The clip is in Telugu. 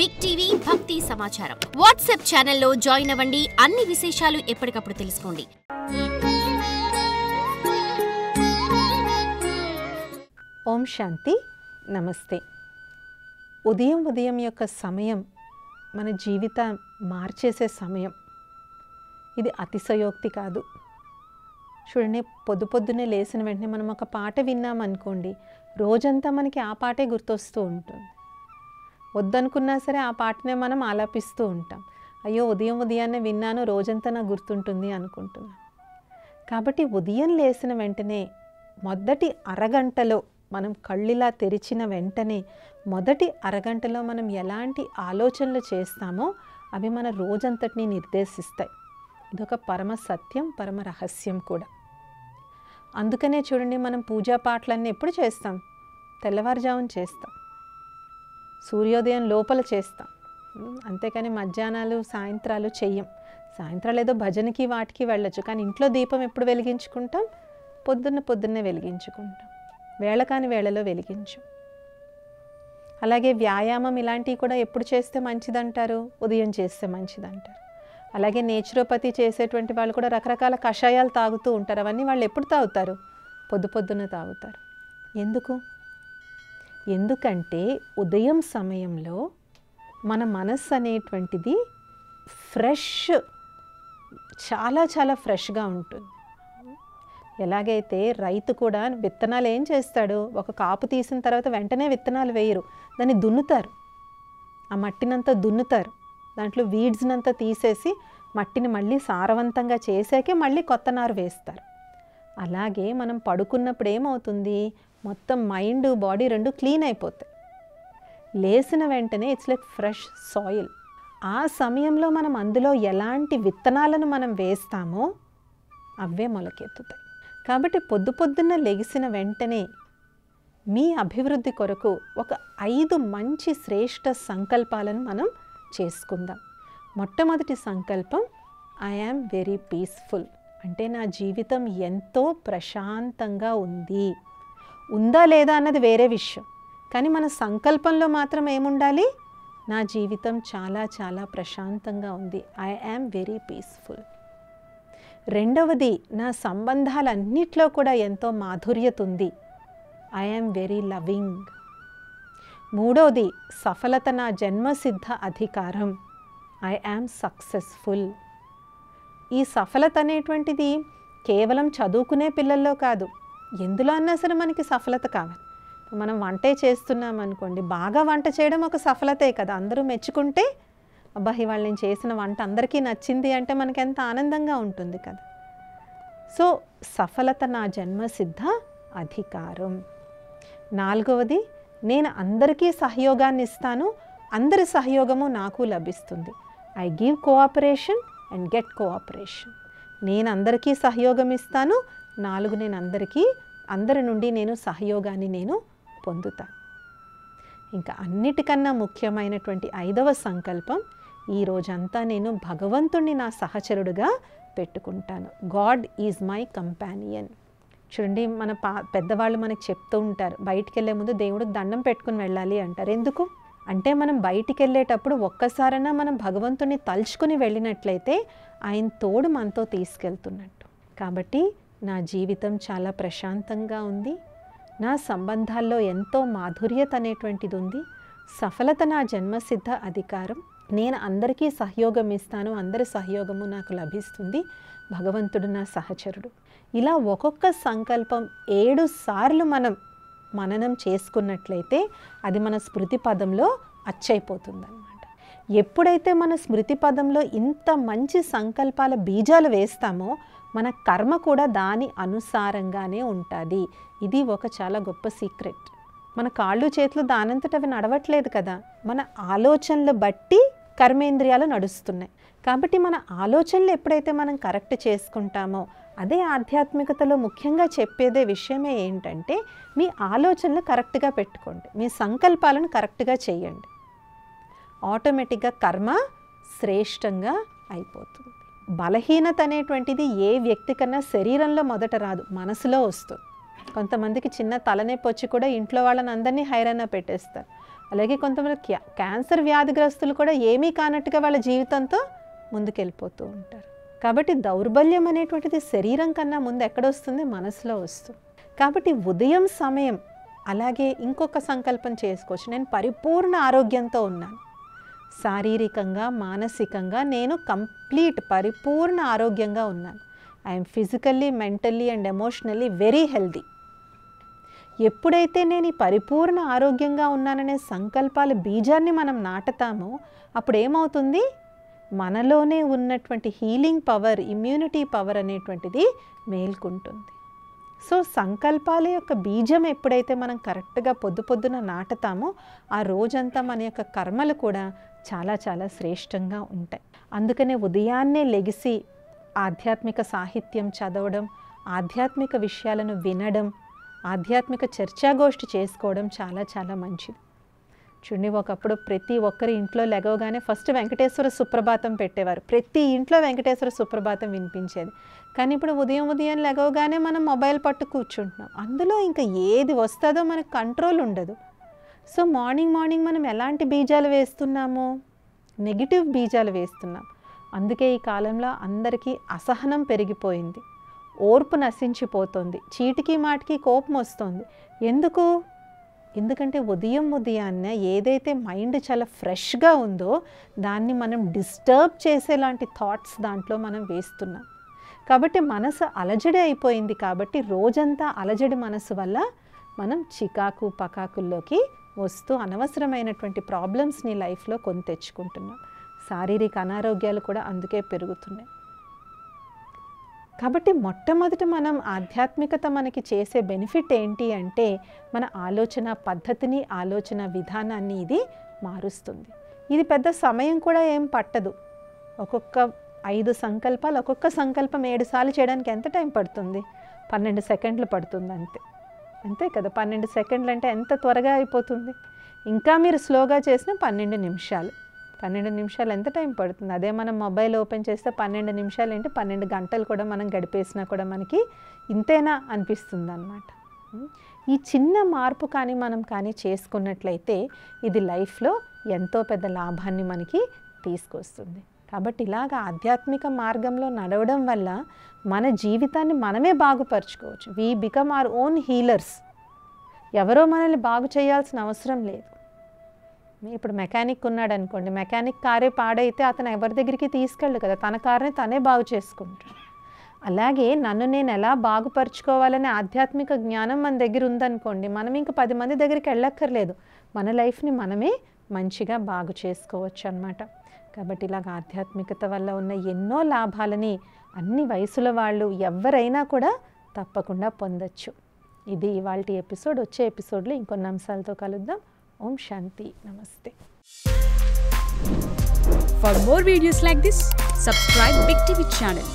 బిగ్ టీవీ భక్తి సమాచారం వాట్సాప్ ఛానల్లో జాయిన్ అవ్వండి. అన్ని విశేషాలు ఎప్పటికప్పుడు తెలుసుకోండి. ఓం శాంతి. నమస్తే. ఉదయం యొక్క సమయం మన జీవితం మార్చేసే సమయం. ఇది అతిశయోక్తి కాదు. చూడండి, పొద్దున్నే లేచిన వెంటనే మనం ఒక పాట విన్నామనుకోండి, రోజంతా మనకి ఆ పాటే గుర్తొస్తూ ఉంటుంది. వద్దనుకున్నా సరే ఆ పాటనే మనం ఆలాపిస్తూ ఉంటాం. అయ్యో ఉదయాన్నే విన్నాను, రోజంతా నాకు గుర్తుంటుంది అనుకుంటున్నాం. కాబట్టి ఉదయం లేచిన వెంటనే మొదటి అరగంటలో మనం కళ్ళిలా తెరిచిన వెంటనే మొదటి అరగంటలో మనం ఎలాంటి ఆలోచనలు చేస్తామో అవి మన రోజంతటిని నిర్దేశిస్తాయి. ఇదొక పరమ సత్యం, పరమ రహస్యం కూడా. అందుకనే చూడండి, మనం పూజా పాటలన్నీ ఎప్పుడు చేస్తాం? తెల్లవారుజామున చేస్తాం, సూర్యోదయం లోపల చేస్తాం. అంతేకాని మధ్యాహ్నాలు సాయంత్రాలు చెయ్యం. సాయంత్రాలు ఏదో భజనకి వాటికి వెళ్ళొచ్చు, కానీ ఇంట్లో దీపం ఎప్పుడు వెలిగించుకుంటాం? పొద్దున్నే వెలిగించుకుంటాం, వేళ కాని వేళలో వెలిగించు. అలాగే వ్యాయామం ఇలాంటివి కూడా ఎప్పుడు చేస్తే మంచిదంటారు? ఉదయం చేస్తే మంచిదంటారు. అలాగే నేచురోపతి చేసేటువంటి వాళ్ళు కూడా రకరకాల కషాయాలు తాగుతూ ఉంటారు. అవన్నీ వాళ్ళు ఎప్పుడు తాగుతారు? పొద్దున్నే తాగుతారు. ఎందుకంటే ఉదయం సమయంలో మన మనస్సు అనేటువంటిది చాలా ఫ్రెష్గా ఉంటుంది. ఎలాగైతే రైతు కూడా విత్తనాలు ఏం చేస్తాడు? ఒక కాపు తీసిన తర్వాత వెంటనే విత్తనాలు వేయరు, దాన్ని దున్నుతారు. ఆ మట్టినంతా దున్నుతారు, దాంట్లో వీడ్స్నంతా తీసేసి మట్టిని మళ్ళీ సారవంతంగా చేసాకే మళ్ళీ కొత్త నారు వేస్తారు. అలాగే మనం పడుకున్నప్పుడు ఏమవుతుంది? మొత్తం మైండ్ బాడీ రెండు క్లీన్ అయిపోతాయి. లేచిన వెంటనే ఇట్స్ లైక్ ఫ్రెష్ సాయిల్. ఆ సమయంలో మనం అందులో ఎలాంటి విత్తనాలను మనం వేస్తామో అవే మొలకెత్తుతాయి. కాబట్టి పొద్దున్న లెగిసిన వెంటనే మీ అభివృద్ధి కొరకు ఒక 5 మంచి శ్రేష్ఠ సంకల్పాలను మనం చేసుకుందాం. మొట్టమొదటి సంకల్పం, ఐ యామ్ వెరీ పీస్ఫుల్. అంటే నా జీవితం ఎంతో ప్రశాంతంగా ఉందా లేదా అన్నది వేరే విషయం, కానీ మన సంకల్పంలో మాత్రం ఏముండాలి? నా జీవితం చాలా ప్రశాంతంగా ఉంది. I am very peaceful. రెండవది, నా సంబంధాలన్నిట్లో కూడా ఎంతో మాధుర్యత ఉంది. I am very loving. మూడవది, సఫలత నా జన్మసిద్ధ అధికారం. I am successful. ఈ సఫలత అనేటువంటిది కేవలం చదువుకునే పిల్లల్లో కాదు, ఎందులో అన్నా సరే మనకి సఫలత కావాలి. మనం వంటే చేస్తున్నాం అనుకోండి, బాగా వంట చేయడం ఒక సఫలతే కదా. అందరూ మెచ్చుకుంటే, అబ్బా ఇవాళ నేను చేసిన వంట అందరికీ నచ్చింది అంటే మనకి ఎంత ఆనందంగా ఉంటుంది కదా. సో సఫలత నా జన్మసిద్ధ అధికారం. నాలుగవది, నేను అందరికీ సహయోగాన్ని ఇస్తాను, అందరి సహయోగము నాకు లభిస్తుంది. I give cooperation and get cooperation. నేను అందరికీ సహయోగం ఇస్తాను. 4, నేను అందరి నుండి నేను సహయోగాన్ని నేను పొందుతాను. ఇంకా అన్నిటికన్నా ముఖ్యమైనటువంటి 5వ సంకల్పం, ఈ రోజంతా నేను భగవంతుణ్ణి నా సహచరుడుగా పెట్టుకుంటాను. God is my companion. చూడండి, మన పెద్దవాళ్ళు మనకు చెప్తూ ఉంటారు, బయటికి వెళ్ళే ముందు దేవుడికి దండం పెట్టుకుని వెళ్ళాలి అంటారు. ఎందుకు అంటే, మనం బయటికి వెళ్ళేటప్పుడు ఒక్కసారైనా మనం భగవంతుని తలుచుకుని వెళ్ళినట్లయితే ఆయన తోడు మనతో తీసుకెళ్తున్నట్టు. కాబట్టి నా జీవితం చాలా ప్రశాంతంగా ఉంది, నా సంబంధాల్లో ఎంతో మాధుర్యత అనేటువంటిది ఉంది, సఫలత నా జన్మసిద్ధ అధికారం, నేను అందరికీ సహయోగం ఇస్తాను, అందరి సహయోగము నాకు లభిస్తుంది, భగవంతుడు నా సహచరుడు. ఇలా ఒక్కొక్క సంకల్పం 7 సార్లు మనం మననం చేసుకున్నట్లయితే అది మన స్మృతి పదంలో అచ్చైపోతుందన్నమాట. ఎప్పుడైతే మన స్మృతి పదంలో ఇంత మంచి సంకల్పాల బీజాలు వేస్తామో మన కర్మ కూడా దాని అనుసారంగానే ఉంటుంది. ఇది ఒక చాలా గొప్ప సీక్రెట్. మన కాళ్ళు చేతులు దానంతట అవి నడవట్లేదు కదా, మన ఆలోచనలు బట్టి కర్మేంద్రియాలు నడుస్తున్నాయి. కాబట్టి మన ఆలోచనలు ఎప్పుడైతే మనం కరెక్ట్ చేసుకుంటామో, అదే ఆధ్యాత్మికతలో ముఖ్యంగా చెప్పేదే విషయమే ఏంటంటే, మీ ఆలోచనలు కరెక్ట్గా పెట్టుకోండి, మీ సంకల్పాలను కరెక్ట్గా చేయండి. ఆటోమేటిక్గా కర్మ శ్రేష్టంగా అయిపోతుంది. బలహీనత అనేటువంటిది ఏ వ్యక్తి కన్నా శరీరంలో మొదట రాదు, మనసులో వస్తుంది. కొంతమందికి చిన్న తలనొప్పి వచ్చి కూడా ఇంట్లో వాళ్ళని అందరినీ హైరాణ పెట్టేస్తారు. అలాగే కొంతమంది క్యాన్సర్ వ్యాధిగ్రస్తులు కూడా ఏమీ కానట్టుగా వాళ్ళ జీవితంతో ముందుకెళ్ళిపోతూ ఉంటారు. కాబట్టి దౌర్బల్యం అనేటువంటిది శరీరం కన్నా ముందు ఎక్కడొస్తుంది? మనసులో వస్తుంది. కాబట్టి ఉదయం సమయం అలాగే ఇంకొక సంకల్పం చేసుకోవచ్చు. నేను పరిపూర్ణ ఆరోగ్యంతో ఉన్నాను, శారీరకంగా మానసికంగా నేను పరిపూర్ణ ఆరోగ్యంగా ఉన్నాను. I'm physically mentally and emotionally very healthy. ఎప్పుడైతే నేను ఈ పరిపూర్ణ ఆరోగ్యంగా ఉన్నాననే సంకల్పాల బీజాన్ని మనం నాటుతామో అప్పుడు ఏమవుతుంది? మనలోనే ఉన్నటువంటి హీలింగ్ పవర్, ఇమ్యూనిటీ పవర్ అనేటువంటిది మేల్కుంటుంది. సో సంకల్పాల యొక్క బీజం ఎప్పుడైతే మనం కరెక్ట్గా పొద్దున నాటుతామో ఆ రోజంతా మన యొక్క కర్మలు కూడా చాలా చాలా శ్రేష్టంగా ఉంటాయి. అందుకనే ఉదయాన్నే లెగిసి ఆధ్యాత్మిక సాహిత్యం చదవడం, ఆధ్యాత్మిక విషయాలను వినడం, ఆధ్యాత్మిక చర్చాగోష్ఠి చేసుకోవడం చాలా చాలా మంచిది. చూడండి, ఒకప్పుడు ప్రతి ఒక్కరి ఇంట్లో లెగవగానే ఫస్ట్ వెంకటేశ్వర సుప్రభాతం పెట్టేవారు. ప్రతి ఇంట్లో వెంకటేశ్వర సుప్రభాతం వినిపించేది. కానీ ఇప్పుడు ఉదయం లెగవగానే మనం మొబైల్ పట్టు కూర్చుంటున్నాం. అందులో ఇంకా ఏది వస్తుందో మనకు కంట్రోల్ ఉండదు. సో మార్నింగ్ మనం ఎలాంటి బీజాలు వేస్తున్నాము? నెగిటివ్ బీజాలు వేస్తున్నాం. అందుకే ఈ కాలంలో అందరికీ అసహనం పెరిగిపోయింది, ఓర్పు నశించిపోతుంది, చీటికి మాటికి కోపం వస్తుంది. ఎందుకంటే ఉదయాన్నే ఏదైతే మైండ్ చాలా ఫ్రెష్గా ఉందో దాన్ని మనం డిస్టర్బ్ చేసేలాంటి థాట్స్ దాంట్లో మనం వేస్తున్నాం. కాబట్టి మనసు అలజడి అయిపోయింది. కాబట్టి రోజంతా అలజడి మనసు వల్ల మనం చికాకు పకాకుల్లోకి వస్తూ అనవసరమైనటువంటి ప్రాబ్లమ్స్ని లైఫ్లో కొని తెచ్చుకుంటున్నాం. శారీరక అనారోగ్యాలు కూడా అందుకే పెరుగుతున్నాయి. కాబట్టి మొట్టమొదట మనం ఆధ్యాత్మికత మనకి చేసే బెనిఫిట్ ఏంటి అంటే మన ఆలోచన పద్ధతిని, ఆలోచన విధానాన్ని ఇది మారుస్తుంది. ఇది పెద్ద సమయం కూడా ఏం పట్టదు. ఒక్కొక్క 5 సంకల్పాలు, ఒక్కొక్క సంకల్పం 7 సార్లు చేయడానికి ఎంత టైం పడుతుంది? 12 సెకండ్లు పడుతుంది అంతే కదా. 12 సెకండ్లు అంటే ఎంత త్వరగా అయిపోతుంది. ఇంకా మీరు స్లోగా చేసిన 12 నిమిషాలు. 12 నిమిషాలు ఎంత టైం పడుతుంది? అదే మనం మొబైల్ ఓపెన్ చేస్తే 12 నిమిషాలు ఏంటి 12 గంటలు కూడా మనం గడిపేసినా కూడా మనకి ఇంతేనా అనిపిస్తుంది అన్నమాట. ఈ చిన్న మార్పు మనం చేసుకున్నట్లయితే ఇది లైఫ్లో ఎంతో పెద్ద లాభాన్ని మనకి తీసుకొస్తుంది. కాబట్టి ఇలాగ ఆధ్యాత్మిక మార్గంలో నడవడం వల్ల మన జీవితాన్ని మనమే బాగుపరుచుకోవచ్చు. We become our own healers. ఎవరో మనల్ని బాగు చేయాల్సిన అవసరం లేదు. ఇప్పుడు మెకానిక్ ఉన్నాడు అనుకోండి, మెకానిక్ కారే పాడైతే అతను ఎవరి దగ్గరికి తీసుకెళ్ళడు కదా, తన కారుని తనే బాగు చేసుకుంటాడు. అలాగే నన్ను నేను ఎలా బాగుపరుచుకోవాలనే ఆధ్యాత్మిక జ్ఞానం మన దగ్గర ఉందనుకోండి, మనం ఇంక 10 మంది దగ్గరికి వెళ్ళక్కర్లేదు, మన లైఫ్ని మనమే మంచిగా బాగు చేసుకోవచ్చు అన్నమాట. కాబట్టి ఇలాగ ఆధ్యాత్మికత వల్ల ఉన్న ఎన్నో లాభాలని అన్ని వయసుల వాళ్ళు ఎవరైనా కూడా తప్పకుండా పొందొచ్చు. ఇది ఇవాల్టి ఎపిసోడ్. వచ్చే ఎపిసోడ్లో ఇంకొన్ని అంశాలతో కలుద్దాం. ఓం శాంతి. నమస్తే. For more videos like this, subscribe Big TV channel.